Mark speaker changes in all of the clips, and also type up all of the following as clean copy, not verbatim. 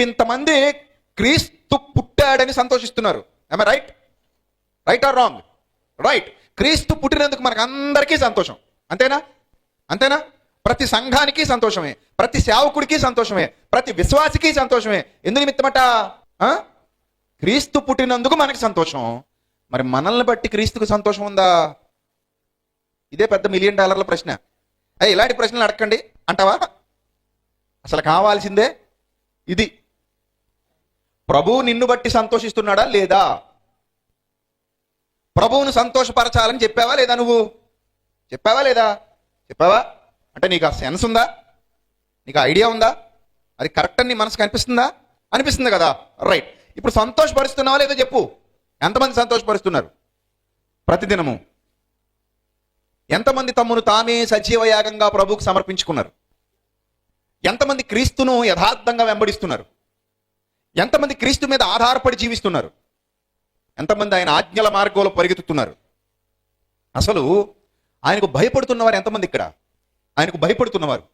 Speaker 1: ఇప్పుడు ఇంతమంది క్రీస్తు పుట్టాడని సంతోషిస్తున్నారు. I right? Right or wrong? Right. Kristu పుట్టినందుకు మనకు అందరికీ సంతోషం. అంతేనా? అంతేనా? ప్రతి సంఘానికి సంతోషమే, ప్రతి సేవకుడికి సంతోషమే, ప్రతి విశ్వాసికి సంతోషమే. ఎందుకు నిమిత్తమట? క్రీస్తు పుట్టినందుకు మనకి సంతోషం. మరి మనల్ని బట్టి క్రీస్తుకు సంతోషం ఉందా? ఇదే పెద్ద $1 మిలియన్ ప్రశ్న. ఇలాంటి ప్రశ్నలు అడగండి అంటావా? అసలు కావాల్సిందే ఇది. ప్రభువు నిన్ను బట్టి సంతోషిస్తున్నాడా లేదా? ప్రభువును సంతోషపరచాలని చెప్పావా లేదా? నువ్వు చెప్పావా లేదా? చెప్పావా? అంటే నీకు ఆ సెన్స్ ఉందా? నీకు ఐడియా ఉందా? అది కరెక్ట్ అని నీ మనసుకు అనిపిస్తుందా? అనిపిస్తుంది కదా, రైట్. ఇప్పుడు సంతోషపరుస్తున్నావా లేదో చెప్పు. ఎంతమంది సంతోషపరుస్తున్నారు ప్రతిదినము? ఎంతమంది తమ్మును తామే సజీవయాగంగా ప్రభువుకు సమర్పించుకున్నారు? ఎంతమంది క్రీస్తును యథార్థంగా వెంబడిస్తున్నారు? ఎంతమంది క్రీస్తు మీద ఆధారపడి జీవిస్తున్నారు? ఎంతమంది ఆయన ఆజ్ఞల మార్గంలో పరిగెత్తుతున్నారు? అసలు ఆయనకు భయపడుతున్నవారు ఎంతమంది ఇక్కడ? ఆయనకు భయపడుతున్నవారు,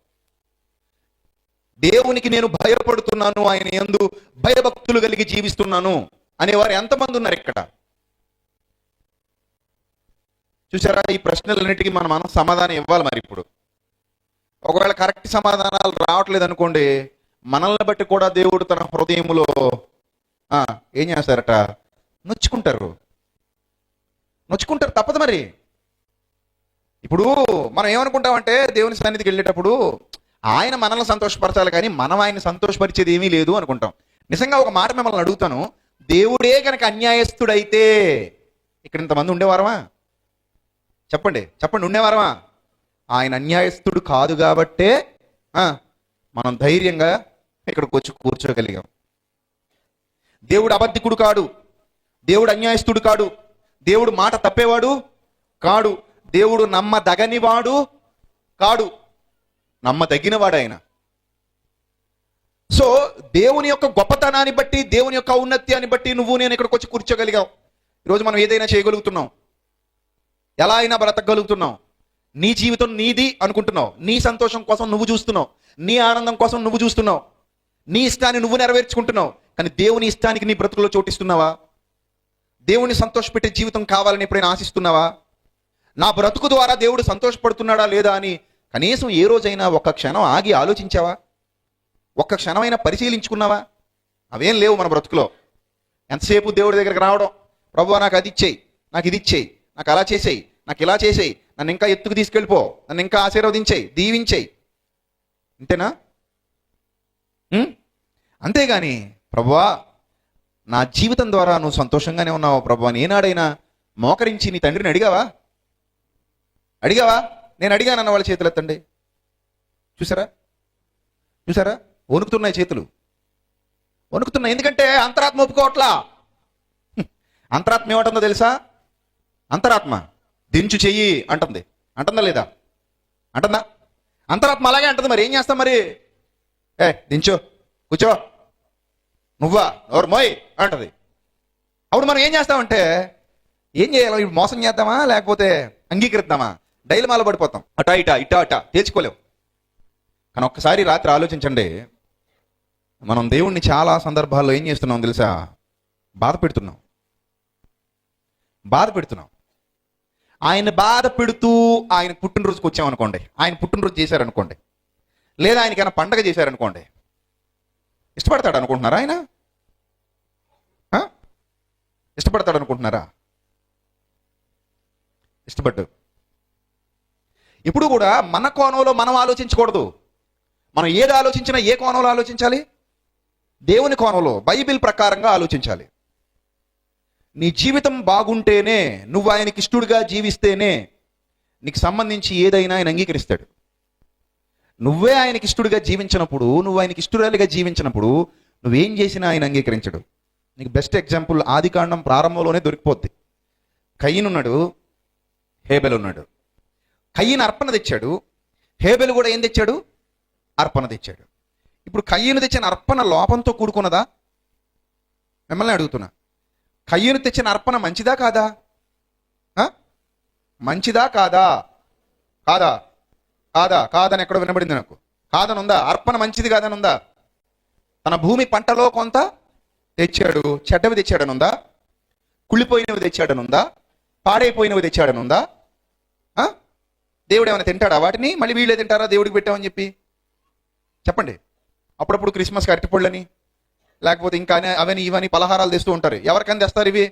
Speaker 1: దేవునికి నేను భయపడుతున్నాను, ఆయన యందు భయభక్తులు కలిగి జీవిస్తున్నాను అనేవారు ఎంతమంది ఉన్నారు ఇక్కడ? చూసారా? ఈ ప్రశ్నలన్నిటికీ మనం సమాధానం ఇవ్వాలి. మరి ఇప్పుడు ఒకవేళ కరెక్ట్ సమాధానాలు రావట్లేదు అనుకోండి, మనల్ని బట్టి కూడా దేవుడు తన హృదయములో ఏం చేస్తారట? నొచ్చుకుంటారు. తప్పదు మరి. ఇప్పుడు మనం ఏమనుకుంటామంటే దేవుని సన్నిధికి వెళ్ళేటప్పుడు ఆయన మనల్ని సంతోషపరచాలి, కానీ మనం ఆయన సంతోషపరిచేది ఏమీ లేదు అనుకుంటాం. నిజంగా ఒక మాట మిమ్మల్ని అడుగుతాను, దేవుడే కనుక అన్యాయస్తుడైతే ఇక్కడ ఇంతమంది ఉండేవారమా? చెప్పండి ఉండేవారమా? ఆయన అన్యాయస్తుడు కాదు కాబట్టే మనం ధైర్యంగా ఇక్కడికి వచ్చి కూర్చోగలిగాం. దేవుడు అబద్ధికుడు కాడు, దేవుడు అన్యాయస్తుడు కాడు, దేవుడు మాట తప్పేవాడు కాడు, దేవుడు నమ్మదగనివాడు కాడు, నమ్మదగినవాడు ఆయన. సో దేవుని యొక్క గొప్పతనాన్ని బట్టి, దేవుని యొక్క ఔన్నత్యాన్ని బట్టి నువ్వు నేను ఇక్కడికి వచ్చి కూర్చోగలిగాం. ఈరోజు మనం ఏదైనా చేయగలుగుతున్నాం, ఎలా అయినా బ్రతకగలుగుతున్నాం. నీ జీవితం నీది అనుకుంటున్నావు, నీ సంతోషం కోసం నువ్వు చూస్తున్నావు, నీ ఆనందం కోసం నువ్వు చూస్తున్నావు, నీ ఇష్టాన్ని నువ్వు నెరవేర్చుకుంటున్నావు. కానీ దేవుని ఇష్టానికి నీ బ్రతుకులో చోటిస్తున్నావా? దేవుని సంతోషపెట్టే జీవితం కావాలని ఎప్పుడైనా ఆశిస్తున్నావా? నా బ్రతుకు ద్వారా దేవుడు సంతోషపడుతున్నాడా లేదా అని కనీసం ఏ రోజైనా ఒక్క క్షణం ఆగి ఆలోచించావా? ఒక్క క్షణమైనా పరిశీలించుకున్నావా? అవేం లేవు మన బ్రతుకులో. ఎంతసేపు దేవుడి దగ్గరికి రావడం, ప్రభువా నాకు అది ఇచ్చేయి, నాకు ఇది ఇచ్చేయి, నాకు అలా చేసేయి, నాకు ఇలా చేసేయి, నన్ను ఇంకా ఎత్తుకు తీసుకెళ్ళిపో, నన్ను ఇంకా ఆశీర్వదించేయి, దీవించేయి. అంతేనా? అంతేగాని ప్రభువా నా జీవితం ద్వారా నువ్వు సంతోషంగానే ఉన్నావు ప్రభువా, నేనాడైనా మోకరించి నీ తండ్రిని అడిగావా? నేను అడిగానన్న వాళ్ళ చేతులు ఎత్తండి. చూసారా? వణుకుతున్నాయి చేతులు, వణుకుతున్నాయి. ఎందుకంటే అంతరాత్మ ఒప్పుకోవట్లా. అంతరాత్మ ఏమంటుందో తెలుసా? అంతరాత్మ దించు చెయ్యి అంటుంది. అంటుందా లేదా? అంటుందా? అంతరాత్మ అలాగే అంటుంది. మరి ఏం చేస్తాం? మరి దించు, కూర్చో, నువ్వా ఎవరు మోయ్ అంటది. అప్పుడు మనం ఏం చేస్తామంటే, ఏం చేయాలి? మోసం చేద్దామా లేకపోతే అంగీకరిద్దామా? డైలమాలో పడిపోతాం. అటా ఇటా తేల్చుకోలేవు. కానీ ఒక్కసారి రాత్రి ఆలోచించండి, మనం దేవుణ్ణి చాలా సందర్భాల్లో ఏం చేస్తున్నాం తెలుసా? బాధ పెడుతున్నాం. ఆయన బాధ పెడుతూ ఆయన పుట్టినరోజుకి వచ్చామనుకోండి, ఆయన పుట్టినరోజు చేశారనుకోండి, లేదా ఆయనకైనా పండగ చేశారనుకోండి, ఇష్టపడతాడు అనుకుంటున్నారా? ఆయన ఇష్టపడతాడు అనుకుంటున్నారా? ఇష్టపడ్డు. ఇప్పుడు కూడా మన కోణంలో మనం ఆలోచించకూడదు. మనం ఏది ఆలోచించినా ఏ కోణంలో ఆలోచించాలి? దేవుని కోణంలో, బైబిల్ ప్రకారంగా ఆలోచించాలి. నీ జీవితం బాగుంటేనే, నువ్వు ఆయనకి ఇష్టడుగా జీవిస్తేనే నీకు సంబంధించి ఏదైనా ఆయన అంగీకరిస్తాడు. నువ్వే ఆయనకి ఇష్టడుగా జీవించినప్పుడు, నువ్వు ఆయనకి ఇష్టడుగా జీవించినప్పుడు నువ్వేం చేసినా ఆయన అంగీకరించడు. నీకు బెస్ట్ ఎగ్జాంపుల్ ఆదికాండం ప్రారంభంలోనే దొరికిపోద్ది. కయీను ఉన్నాడు, హేబెల్ ఉన్నాడు. కయీను అర్పణ తెచ్చాడు, హేబెల్ కూడా ఏం తెచ్చాడు? అర్పణ తెచ్చాడు. ఇప్పుడు కయీను తెచ్చిన అర్పణ లోపంతో కూడుకున్నదా? మిమ్మల్ని అడుగుతున్నా, కయీను తెచ్చిన అర్పణ మంచిదా కాదా? మంచిదా కాదా? కాదని ఎక్కడో వినబడింది నాకు. కాదని ఉందా? అర్పణ మంచిది కాదని ఉందా? తన భూమి పంటలో కొంత తెచ్చాడు. చెడ్డవి తెచ్చాడనుందా? కుళ్ళిపోయినవి తెచ్చాడనుందా? పాడైపోయినవి తెచ్చాడనుందా? దేవుడు ఏమైనా తింటాడా వాటిని? మళ్ళీ వీళ్ళే తింటారా దేవుడికి పెట్టామని చెప్పి? చెప్పండి. అప్పుడప్పుడు క్రిస్మస్కి అరటిపళ్ళని లేకపోతే ఇంకా అవని ఇవని పలహారాలు తెస్తూ ఉంటారు. ఎవరికని తెస్తారు ఇవి?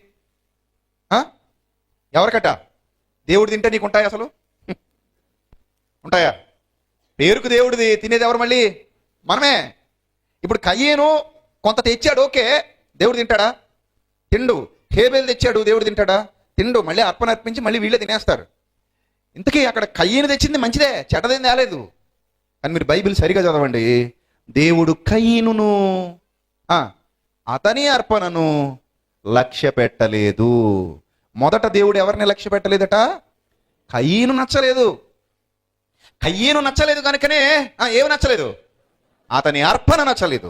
Speaker 1: ఎవరికట? దేవుడు తింటే నీకు ఉంటాయా అసలు? ఉంటాయా? పేరుకు దేవుడిది, తినేది ఎవరు మళ్ళీ? మనమే. ఇప్పుడు కయ్యేను కొంత తెచ్చాడు, ఓకే, దేవుడు తింటాడా? తిండు. హేబేలు తెచ్చాడు, దేవుడు తింటాడా? తిండు. మళ్ళీ అర్పణ అర్పించి మళ్ళీ వీళ్ళే తినేస్తారు. ఇంతకీ అక్కడ కయ్యేను తెచ్చింది మంచిదే, చెడ్డదేం తేలేదు. కానీ మీరు బైబిల్ సరిగా చదవండి. దేవుడు కయ్యనును అతని అర్పణను లక్ష్య పెట్టలేదు. మొదట దేవుడు ఎవరిని లక్ష్య పెట్టలేదట? కయ్యను నచ్చలేదు. కయ్యను నచ్చలేదు కనుకనే ఏమి నచ్చలేదు? అతని అర్పణ నచ్చలేదు.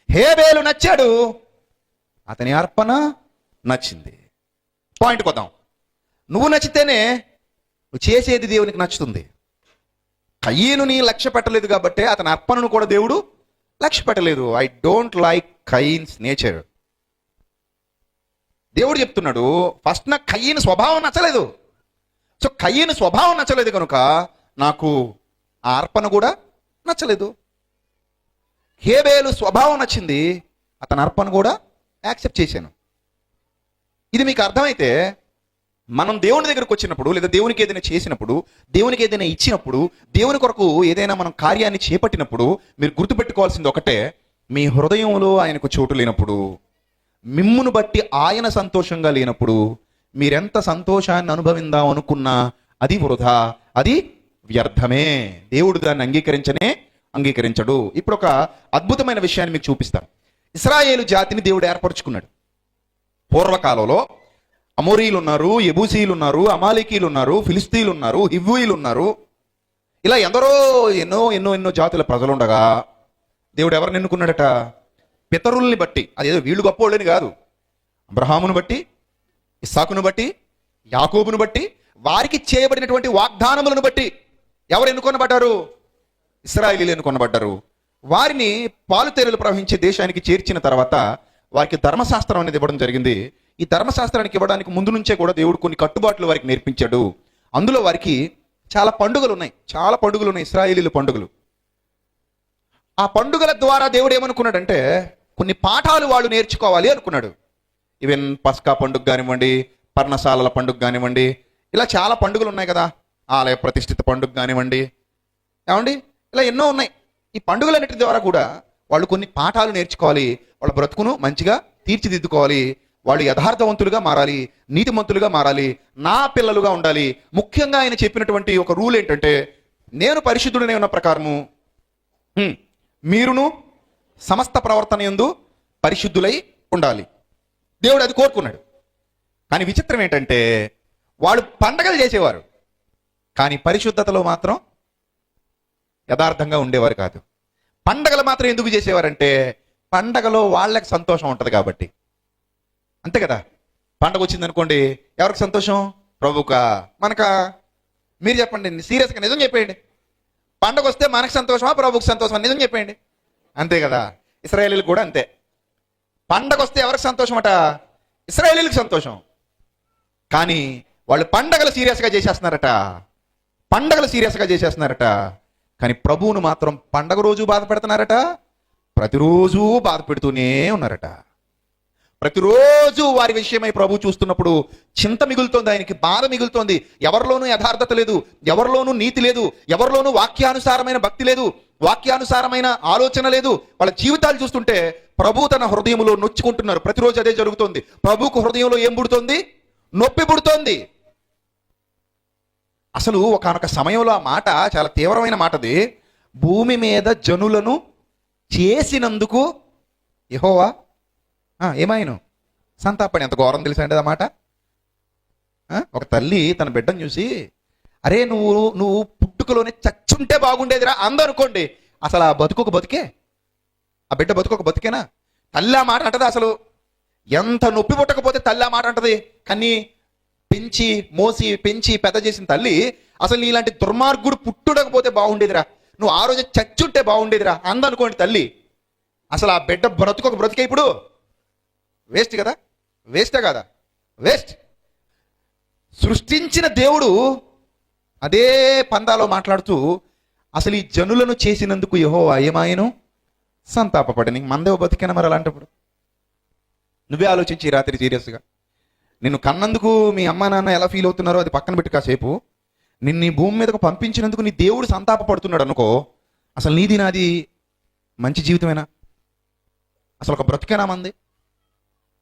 Speaker 1: హేబేలు నచ్చాడు, అతని అర్పణ నచ్చింది. పాయింట్కి వద్దాం. నువ్వు నచ్చితేనే నువ్వు చేసేది దేవునికి నచ్చుతుంది. కయ్యనుని లక్ష్య పెట్టలేదు కాబట్టి అతని అర్పణను కూడా దేవుడు లక్ష్య పెట్టలేదు. I don't like Cain's nature. దేవుడు చెప్తున్నాడు, ఫస్ట్ నాకు కయ్యను స్వభావం నచ్చలేదు. సో కయ్యను స్వభావం నచ్చలేదు కనుక నాకు ఆ అర్పణ కూడా నచ్చలేదు. హేబేలు స్వభావం నచ్చింది, అతని అర్పణ కూడా యాక్సెప్ట్ చేశాను. ఇది మీకు అర్థమైతే మనం దేవుని దగ్గరకు వచ్చినప్పుడు, లేదా దేవునికి ఏదైనా చేసినప్పుడు, దేవునికి ఏదైనా ఇచ్చినప్పుడు, దేవుని కొరకు ఏదైనా మనం కార్యాన్ని చేపట్టినప్పుడు మీరు గుర్తుపెట్టుకోవాల్సింది ఒకటే: మీ హృదయంలో ఆయనకు చోటు లేనప్పుడు, మిమ్మును బట్టి ఆయన సంతోషంగా లేనప్పుడు, మీరెంత సంతోషాన్ని అనుభవిందాం అనుకున్నా అది వృధా, అది వ్యర్థమే. దేవుడు దాన్ని అంగీకరించడు. ఇప్పుడు ఒక అద్భుతమైన విషయాన్ని మీకు చూపిస్తాను. ఇశ్రాయేలు జాతిని దేవుడు ఏర్పరచుకున్నాడు. పూర్వకాలంలో అమోరీలు ఉన్నారు, యెబూసీలు ఉన్నారు, అమాలేకీలు ఉన్నారు, ఫిలిస్తీన్లు ఉన్నారు, హివ్వీలు ఉన్నారు. ఇలా ఎందరో ఎన్నో జాతుల ప్రజలు ఉండగా దేవుడు ఎవరిని ఎన్నుకున్నాడట? పితరుల్ని బట్టి. అదేదో వీళ్ళు గొప్పోళ్ళని కాదు. అబ్రహామును బట్టి, ఇస్సాకును బట్టి, యాకోబును బట్టి, వారికి చేయబడినటువంటి వాగ్దానములను బట్టి ఎవరు ఎన్నుకొనబడ్డారు? ఇశ్రాయేలీయులు ఎన్నుకొనబడ్డారు. వారిని పాలుతేరులు ప్రవహించే దేశానికి చేర్చిన తర్వాత వారికి ధర్మశాస్త్రం అనేది ఇవ్వడం జరిగింది. ఈ ధర్మశాస్త్రానికి ఇవ్వడానికి ముందు నుంచే కూడా దేవుడు కొన్ని కట్టుబాట్లు వారికి నేర్పించాడు. అందులో వారికి చాలా పండుగలు ఉన్నాయి, ఇశ్రాయేలీయుల పండుగలు. ఆ పండుగల ద్వారా దేవుడు ఏమనుకున్నాడంటే కొన్ని పాఠాలు వాళ్ళు నేర్చుకోవాలి అనుకున్నాడు. ఈవెన్ పస్కా పండుగ కానివ్వండి, పర్ణశాలల పండుగ కానివ్వండి, ఇలా చాలా పండుగలు ఉన్నాయి కదా. ఆలయ ప్రతిష్ఠిత పండుగ కానివ్వండి, ఏమండి, ఇలా ఎన్నో ఉన్నాయి. ఈ పండుగలన్నిటి ద్వారా కూడా వాళ్ళు కొన్ని పాఠాలు నేర్చుకోవాలి. వాళ్ళ బ్రతుకును మంచిగా తీర్చిదిద్దుకోవాలి. వాళ్ళు యథార్థవంతులుగా మారాలి, నీతిమంతులుగా మారాలి, నా పిల్లలుగా ఉండాలి. ముఖ్యంగా ఆయన చెప్పినటువంటి ఒక రూల్ ఏంటంటే, నేను పరిశుద్ధుడనే ఉన్న ప్రకారము మీరును సమస్త ప్రవర్తన యందు పరిశుద్ధులై ఉండాలి. దేవుడు అది కోరుకున్నాడు. కానీ విచిత్రం ఏంటంటే వాళ్ళు పండగలు చేసేవారు, కానీ పరిశుద్ధతలో మాత్రం యథార్థంగా ఉండేవారు కాదు. పండగలు మాత్రం ఎందుకు చేసేవారంటే పండగలో వాళ్ళకి సంతోషం ఉంటుంది కాబట్టి. అంతే కదా. పండగ వచ్చింది అనుకోండి, ఎవరికి సంతోషం? ప్రభుకా, మనకా? మీరు చెప్పండి, సీరియస్గా నిజం చెప్పేయండి. పండగ వస్తే మనకు సంతోషమా, ప్రభుకి సంతోషమా? నిజం చెప్పేయండి. అంతే కదా. ఇశ్రాయేలీలకు కూడా అంతే. పండగ వస్తే ఎవరికి సంతోషం అట? ఇశ్రాయేలీలకు సంతోషం. కానీ వాళ్ళు పండగలు సీరియస్గా చేసేస్తున్నారట. కానీ ప్రభువును మాత్రం పండగ రోజు బాధ పెడుతున్నారట, ప్రతిరోజు బాధ పెడుతూనే ఉన్నారట. ప్రతిరోజు వారి విషయమై ప్రభు చూస్తున్నప్పుడు చింత మిగులుతోంది, ఆయనకి బాధ మిగులుతోంది. ఎవరిలోనూ యథార్థత లేదు, ఎవరిలోనూ నీతి లేదు, ఎవరిలోనూ వాక్యానుసారమైన భక్తి లేదు, వాక్యానుసారమైన ఆలోచన లేదు. వాళ్ళ జీవితాలు చూస్తుంటే ప్రభు తన హృదయంలో నొచ్చుకుంటున్నారు. ప్రతిరోజు అదే జరుగుతోంది. ప్రభుకు హృదయంలో ఏం పుడుతోంది? నొప్పి పుడుతోంది. అసలు ఒకానొక సమయంలో ఆ మాట చాలా తీవ్రమైన మాటది. భూమి మీద జనులను చేసినందుకు యెహోవా ఏమాయను సంతాపడి. ఎంత ఘోరం తెలుసా అండి ఆ మాట. ఒక తల్లి తన బిడ్డను చూసి, అరే నువ్వు పుట్టుకలోనే చచ్చుంటే బాగుండేదిరా అందనుకోండి. అసలు ఆ బతికే, ఆ బిడ్డ బతికేనా? తల్లి ఆ మాట అంటది. అసలు ఎంత నొప్పి పుట్టకపోతే తల్లి ఆ మాట అంటది. కానీ పెంచి పెద్ద చేసిన తల్లి, అసలు నీలాంటి దుర్మార్గుడు పుట్టుడకపోతే బాగుండేదిరా, నువ్వు ఆ రోజు చచ్చుంటే బాగుండేదిరా అందనుకోండి తల్లి. అసలు ఆ బిడ్డ బ్రతుకు బ్రతికే ఇప్పుడు వేస్ట్ కదా, వేస్టే కదా, వేస్ట్. సృష్టించిన దేవుడు అదే పందాలో మాట్లాడుతూ అసలు ఈ జనులను చేసినందుకు యెహోవా ఏమాయను సంతాపపడి. నీకు మందేవ బతికేనా మరి అలాంటప్పుడు? నువ్వే ఆలోచించి ఈ రాత్రి సీరియస్గా. నిన్ను కన్నందుకు మీ అమ్మా నాన్న ఎలా ఫీల్ అవుతున్నారో అది పక్కన పెట్టి కాసేపు నిన్ను ఈ భూమి మీదకు పంపించినందుకు నీ దేవుడు సంతాపపడుతున్నాడు అనుకో. అసలు నీది నాది మంచి జీవితమేనా? అసలు ఒక బ్రతికేనా మంది?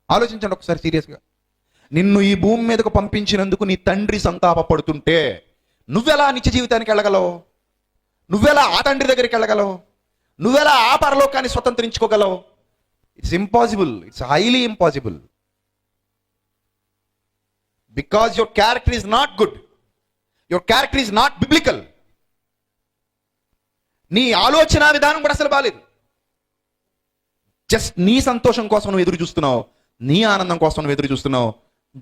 Speaker 1: ఆలోచించండి ఒకసారి సీరియస్గా. నిన్ను ఈ భూమి మీదకు పంపించినందుకు నీ తండ్రి సంతాపపడుతుంటే నువ్వెలా నిత్య జీవితానికి వెళ్ళగలవు? నువ్వెలా ఆ తండ్రి దగ్గరికి వెళ్ళగలవు? నువ్వెలా ఆ పరలోకాన్ని స్వతంత్రించుకోగలవు? It's impossible, it's highly impossible. Because your character is not good, your character is not biblical. నీ ఆలోచన విధానం కూడా అసలు బాలేదు. జస్ట్ నీ సంతోషం కోసం నువ్వు ఎదురు చూస్తున్నావు, నీ ఆనందం కోసం నువ్వు ఎదురు చూస్తున్నావు.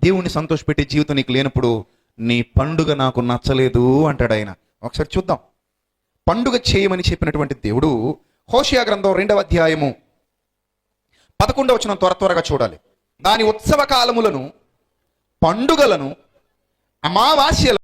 Speaker 1: దేవుణ్ణి సంతోషపెట్టే జీవితం నీకు లేనప్పుడు నీ పండుగ నాకు నచ్చలేదు అంటాడు ఆయన. ఒకసారి చూద్దాం. పండుగ చేయమని చెప్పినటువంటి దేవుడు హోషేయ గ్రంథం 2వ అధ్యాయము 11వ వచనం త్వరగా చూడాలి. దాని ఉత్సవ కాలములను, పండుగలను, అమావాస్యలను